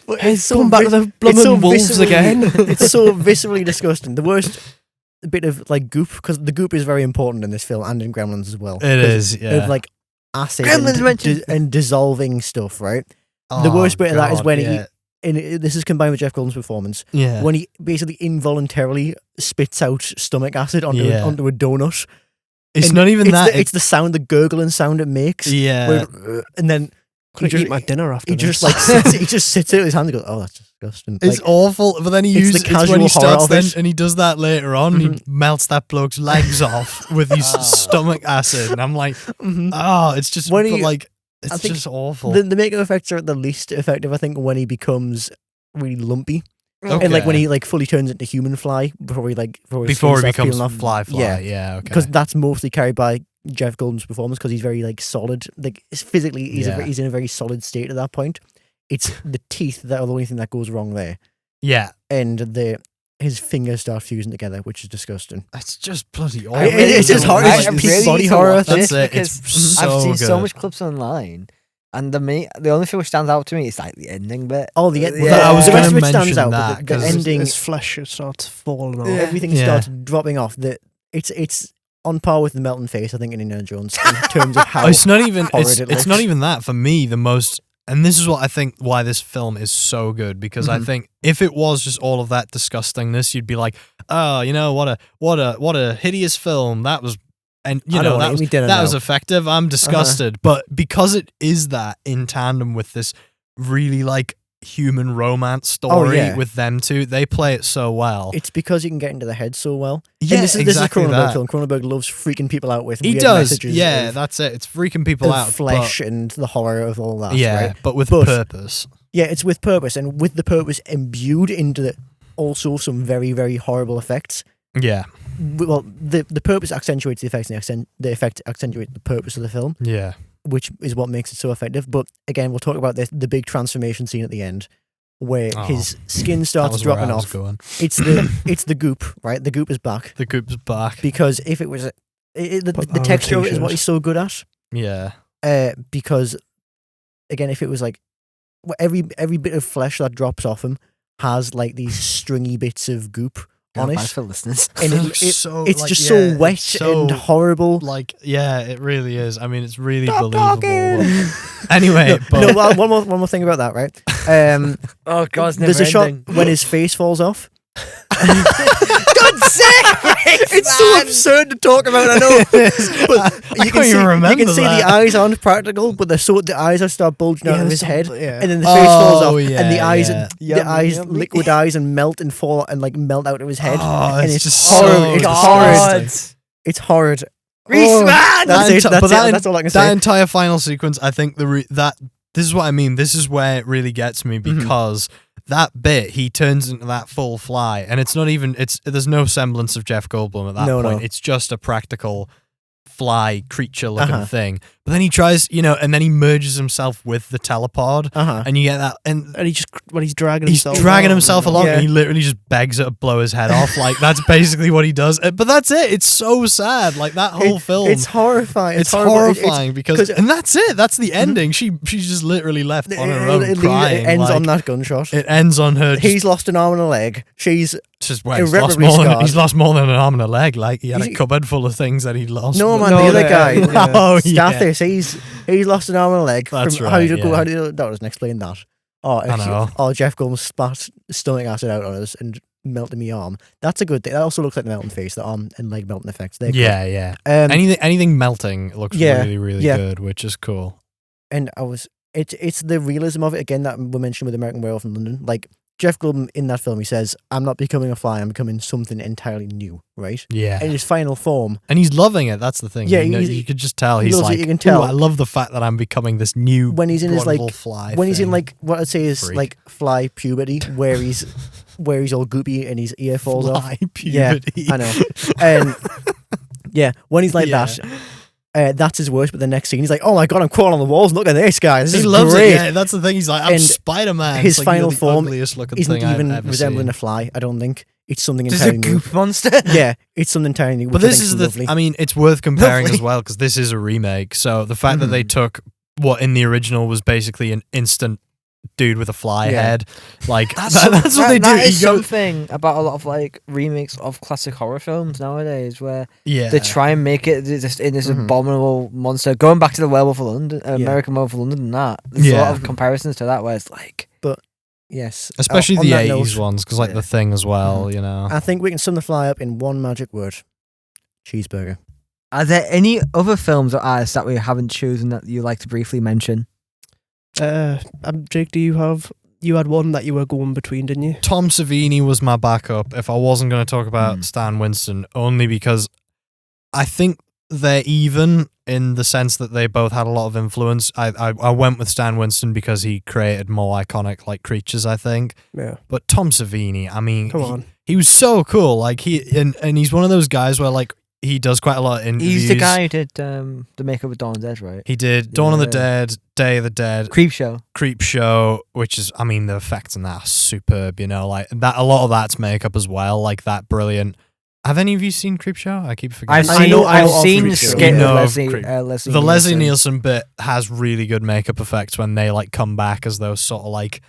But He's coming back to the it's blooming wolves viscerally- again. It's so viscerally disgusting. The worst bit of like goop, because the goop is very important in this film and in Gremlins as well. It is. Yeah. Of like acid Gremlins and, mentioned- and dissolving stuff, right? the Oh, worst bit of that is God, when yeah. this is combined with Jeff Goldblum's performance, Yeah. when he basically involuntarily spits out stomach acid onto a donut. It's And not even it's that. it's the sound, the gurgling sound it makes. yeah. where- and then Could just- eat my dinner after he this. just like sits, he just sits there with his hands and goes, "Oh, that's disgusting." It's Like, awful, but then he it's the uses it's when casual he horror starts of then, it. and he does that later on. He Mhm. melts that bloke's legs off with his stomach acid, and I'm like, mhm. oh, it's just When but he- like I it's think just awful. the makeup effects are the least effective, I think, when he becomes really lumpy. Okay. And like when he like fully turns into human fly before he before his he skin starts becomes peeling off. fly, Yeah. yeah, okay. Because that's mostly carried by Jeff Goldblum's performance because he's very like solid. Like physically, Yeah. he's in a very solid state at that point. It's the teeth that are the only thing that goes wrong there, yeah, and his fingers start fusing together, which is disgusting. it's just bloody awful. It's just horror. It's peak body horror. That's it. because It's I've so seen good. so much clips online, and the only thing which stands out to me is like the ending bit. Oh, the Yeah. I was The the rest gonna of it stands mention out, that, but the 'cause ending, his flesh starts falling off. everything Yeah. starts dropping off. It's on par with the melting face, I think, in Indiana Jones in terms of how Oh, it's not even horrid it's, it it's not looks. even that for me. The most, and this is what I think why this film is so good, because I Mhm. think if it was just all of that disgustingness, you'd be like, oh, you know, what a hideous film that was, and you I know don't wanna that was eat dinner that now. was effective. I'm disgusted, but because it is that in tandem with this really like human romance story yeah. with them two, they play it so well. It's because you can get into the head so well. Yeah, and this is exactly a Cronenberg that. film. Cronenberg loves freaking people out with He weird does, messages yeah, of, that's it. It's freaking people of out, flesh and the horror of all that. but, yeah, right? but with But- purpose. Yeah, it's with purpose, and with the purpose imbued into also some very, very horrible effects. Yeah, Well, the purpose accentuates the effects, and the effect accentuates the purpose of the film, yeah. which is what makes it so effective. But again, we'll talk about the big transformation scene at the end, where Oh. his skin That starts was where dropping I was off. going. It's the goop, right? The goop is back The group's back. because if it was the Put texture of it is t-shirt. what he's so good at. Yeah. Because again, if it was like every bit of flesh that drops off him has like these stringy bits of goop on Bad it, for listeners. and So, it's like, just yeah, so wet it's so, and horrible. Like, yeah, it really is. I mean, it's really Stop believable. talking! Anyway, but No, well, one more thing about that, right? Oh God, it's There's a shot when his face falls off. God's sake! It's so absurd to talk about. I know, but I can't even remember you can see that. the eyes aren't practical, but the eyes are start bulging out of his head, Yeah. and then the face falls Oh, off, yeah, and the eyes yeah. the Yummy, eyes yummy. liquidize and melt and fall and like melt out of his head. Oh, and it's it's just horrid. so It's disgusting. horrid. It's horrid. Rhys, man! That's all I can say. That entire final sequence, I think this is what I mean. This is where it really gets me because that bit, he turns into that full fly, and it's not even. There's no semblance of Jeff Goldblum at that point. No. It's just a practical fly creature looking thing. But then he tries, and then he merges himself with the telepod, and you get that, and he just when he's dragging himself along, and he literally just begs it to blow his head off. Like that's basically what he does. But that's it. It's so sad. Like that whole film. It's horrifying. It's horrifying because and that's it. That's the ending. She's just literally left on her own crying. It ends on that gunshot. It ends on her. He's lost an arm and a leg. She's irreparably scarred. He's lost more than an arm and a leg. Like he had a cupboard full of things that he lost. No man, the other guy. Stathis, he's lost an arm and a leg. That's from right. That doesn't explain that. Jeff Goldblum spat stomach acid out on us and melted me arm. That's a good thing. That also looks like the melting face, the arm and leg melting effects. Yeah. Anything melting looks really, really good, which is cool. And it's the realism of it again that we mentioned with American Werewolf in London. Like Jeff Goldblum in that film, he says, "I'm not becoming a fly. I'm becoming something entirely new." Right? Yeah. In his final form, and he's loving it. That's the thing. Yeah, you could just tell he's like, you can tell. I love the fact that I'm becoming this new. When he's in his fly. When he's in what I'd say is like fly puberty, where he's all goopy and his ear falls off. Fly puberty. Yeah, I know. And when he's like that. That's his worst, but the next scene he's like, "Oh my god, I'm crawling on the walls. Look at this guy. This is loves great." It. Yeah, that's the thing. He's like, "I'm Spider-Man." His final form isn't even resembling a fly. I don't think it's something Just entirely a goop monster. Yeah, it's something entirely new. But this is lovely. I mean, it's worth comparing as well because this is a remake. So the fact that they took what in the original was basically an instant dude with a fly head, like that's what they do. That is something about a lot of like remakes of classic horror films nowadays, where they try and make it just in this abominable monster. Going back to the Werewolf of London, American Werewolf of London, and that there's a lot of comparisons to that, where it's like, but yes, especially the 80s ones, because like the Thing as well. I think we can sum the fly up in one magic word: cheeseburger. Are there any other films or artists that we haven't chosen that you like to briefly mention? Jake, you had one that you were going between, didn't you? Tom Savini was my backup if I wasn't going to talk about Stan Winston, only because I think they're even in the sense that they both had a lot of influence. I went with Stan Winston because he created more iconic like creatures, I think. Yeah. But Tom Savini, I mean, come on, he was so cool. Like and he's one of those guys where like he does quite a lot of interviews. He's the guy who did the makeup of Dawn of the Dead, right? He did Dawn of the Dead, Day of the Dead, Creep Show, which is, I mean, the effects in that are superb. Like that. A lot of that's makeup as well. Like that brilliant. Have any of you seen Creep Show? I keep forgetting. I've seen the skit of Leslie the Leslie Nielsen bit has really good makeup effects when they like come back as those sort of like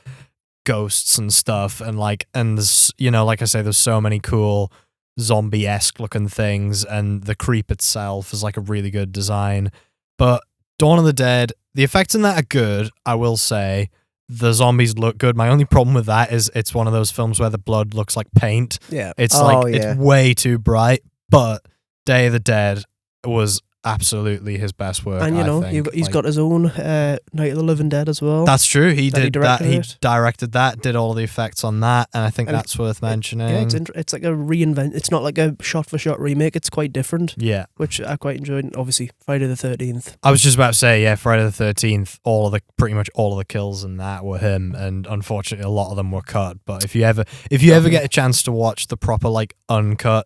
ghosts and stuff, and there's like I say, there's so many cool zombie-esque looking things, and the creep itself is like a really good design. But Dawn of the Dead, the effects in that are good, I will say. The zombies look good. My only problem with that is it's one of those films where the blood looks like paint. Yeah. It's it's way too bright. But Day of the Dead was absolutely his best work. And he's got his own Night of the Living Dead as well. That's true. He directed that, did all the effects on that, and I think that's worth mentioning. Yeah, it's like a reinvent. It's not like a shot-for-shot remake. It's quite different. Yeah, which I quite enjoyed. And obviously, Friday the 13th. I was just about to say, Friday the 13th. Pretty much all of the kills in that were him, and unfortunately, a lot of them were cut. But if you ever get a chance to watch the proper like uncut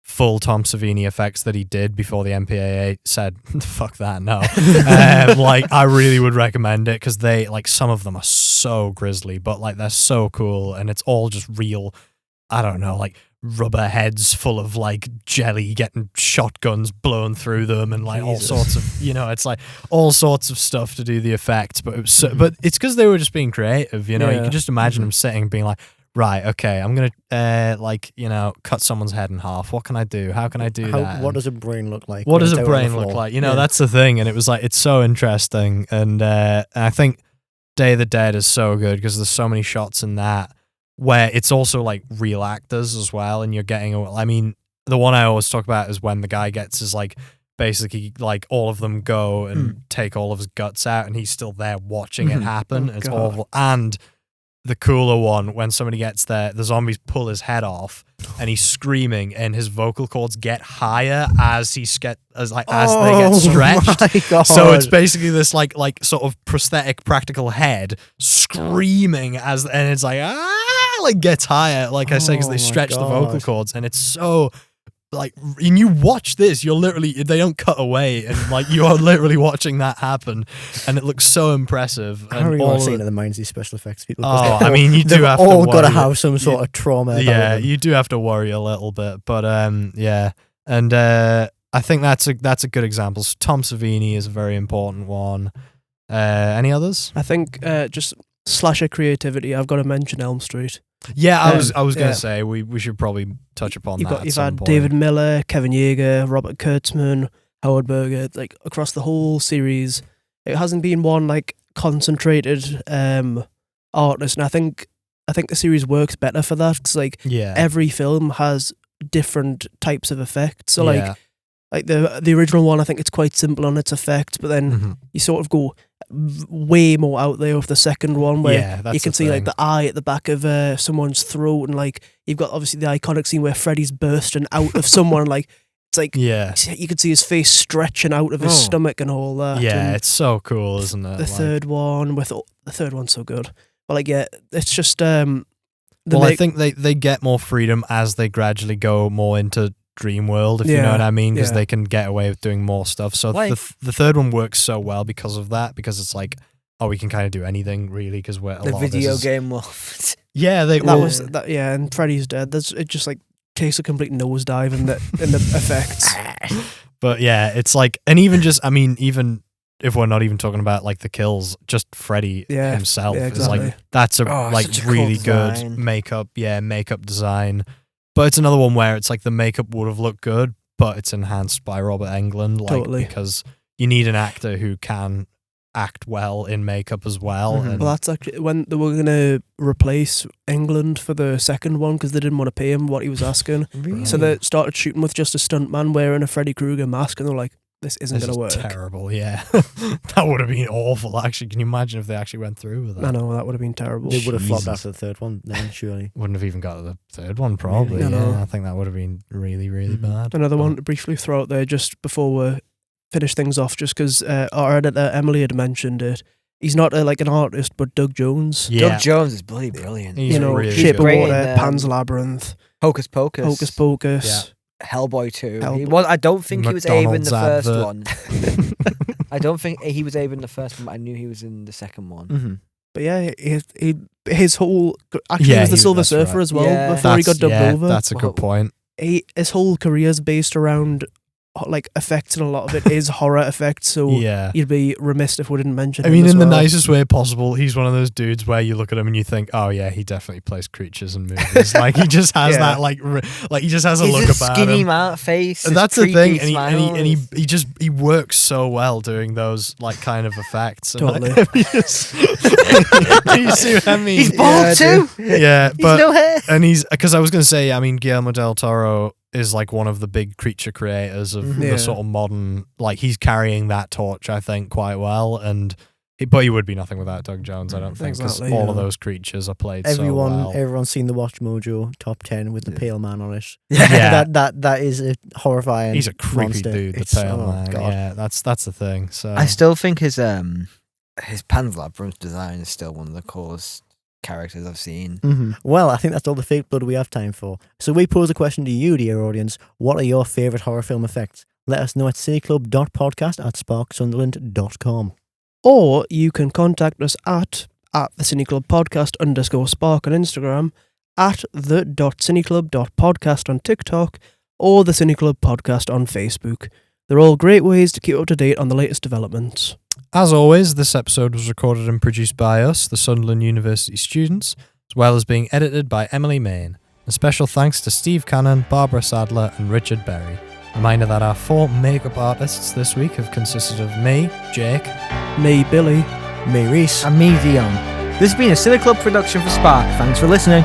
full Tom Savini effects that he did before the MPAA said fuck that, no. I really would recommend it, because they like some of them are so grisly, but like they're so cool, and it's all just real, I don't know, like rubber heads full of like jelly getting shotguns blown through them, and like all sorts of it's like all sorts of stuff to do the effects. But it was but it's because they were just being creative. You can just imagine them sitting being like, right, okay, I'm going to, cut someone's head in half. What can I do? How can I do that? What does a brain look like? What does a brain look like? That's the thing. And it was like, it's so interesting. And I think Day of the Dead is so good because there's so many shots in that where it's also like real actors as well. And you're getting, I mean, the one I always talk about is when the guy gets his like, basically like all of them go and take all of his guts out and he's still there watching it happen. It's awful. And the cooler one when somebody gets there, the zombies pull his head off and he's screaming and his vocal cords get higher as they get stretched. So it's basically this like sort of prosthetic practical head screaming and it's like gets higher, like I say, because they stretch the vocal cords, and it's so like, and you watch this, you're literally, they don't cut away, and like you are literally watching that happen, and it looks so impressive. I don't really say to the minds these special effects people. I mean, you do have to all got to have some sort of trauma. Yeah, you do have to worry a little bit, but yeah, and I think that's a good example. So Tom Savini is a very important one. Any others? I think just slasher creativity. I've got to mention Elm Street. Yeah, I was going to say we should probably touch upon that. You've had David Miller, Kevin Yeager, Robert Kurtzman, Howard Berger, like across the whole series. It hasn't been one like concentrated artist, and I think the series works better for that, because like every film has different types of effects. So like the original one, I think it's quite simple on its effects, but then you sort of go way more out there with the second one, where you can see like the eye at the back of someone's throat, and like you've got obviously the iconic scene where Freddy's bursting out of someone, like it's like you can see his face stretching out of his stomach and all that. Yeah, it's so cool, isn't it? The third one's so good. But like it's just I think they get more freedom as they gradually go more into dream world, if you know what I mean, because they can get away with doing more stuff. So like, the third one works so well because of that, because it's like, we can kind of do anything really, because we're the video game world. And Freddy's dead. It just like takes a complete nosedive in the effects. But yeah, it's like, and even if we're not even talking about like the kills, just Freddy himself is like, that's a really cool good makeup design. But it's another one where it's like the makeup would have looked good, but it's enhanced by Robert Englund, like because you need an actor who can act well in makeup as well. Well, that's actually when they were going to replace Englund for the second one, because they didn't want to pay him what he was asking. Really? So they started shooting with just a stuntman wearing a Freddy Krueger mask, and they're like, this isn't going to work. Terrible, yeah. That would have been awful, actually. Can you imagine if they actually went through with that? I know, that would have been terrible. They would have flopped after the third one, then, surely. Wouldn't have even got to the third one, probably. Really? No. I think that would have been really, really bad. Another one to briefly throw out there, just before we finish things off, just because our editor, Emily, had mentioned it. He's not like an artist, but Doug Jones. Yeah. Doug Jones is bloody brilliant. He's really Shape of good. Water, Pan's Labyrinth, Hocus Pocus. Yeah. Hellboy 2. I don't think he was Abe in the first one. I don't think he was Abe in the first one, but I knew he was in the second one. Mm-hmm. But yeah, his whole... Actually, he was the Silver Surfer as well, before he got dubbed over. That's a good point. His whole career is based around like effects, and a lot of it is horror effects, so you'd be remiss if we didn't mention him. I mean, in the nicest way possible, he's one of those dudes where you look at him and you think, oh yeah, he definitely plays creatures in movies. Like he just has that like he just has a look about him. Skinny man face. And that's the thing, and he works so well doing those like kind of effects. Totally. You see what I mean? He's bald too. Yeah, but no hair. And because I was going to say, I mean, Guillermo del Toro is like one of the big creature creators of the sort of modern, like he's carrying that torch, I think, quite well. But he would be nothing without Doug Jones, I don't think, because all of those creatures are played so well. Everyone's seen the Watch Mojo top 10 with the pale man on it. Yeah. That is a horrifying He's a creepy monster. dude, the pale man. God. Yeah, that's the thing. So I still think his Pan's Labyrinth design is still one of the coolest characters I've seen. Mm-hmm. Well, I think that's all the fake blood we have time for. So we pose a question to you, dear audience. What are your favourite horror film effects? Let us know at cineclub.podcast at sparksunderland.com. Or you can contact us at the.cineclub.podcast _spark on Instagram, at the.cineclub.podcast on TikTok, or the Cine Club Podcast on Facebook. They're all great ways to keep up to date on the latest developments. As always, this episode was recorded and produced by us, the Sunderland University students, as well as being edited by Emily Main. A special thanks to Steve Cannon, Barbara Sadler, and Richard Berry. Reminder that our 4 makeup artists this week have consisted of me, Jake, me, Billy, me, Rhys, and me, Dion. This has been a Cine Club production for Spark. Thanks for listening.